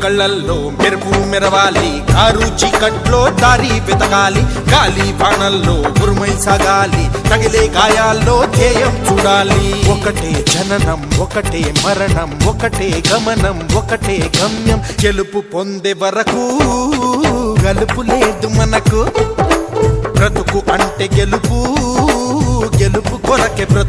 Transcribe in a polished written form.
కళ్ళల్లో మెరుపు మెరవాలి, కారు చీకట్లో దారి వెతకాలి, గాలి బాణల్లో ఉరుమై సాగాలి, తగిలే గాయాల్లో ధ్యేయం చూడాలి. ఒకటే జననం, ఒకటే మరణం, ఒకటే గమనం, ఒకటే గమ్యం. గెలుపు పొందే వరకు గలుపు లేదు మనకు. బ్రతుకు అంటే గెలుపు, గెలుపు కొరకే బ్రతుకు.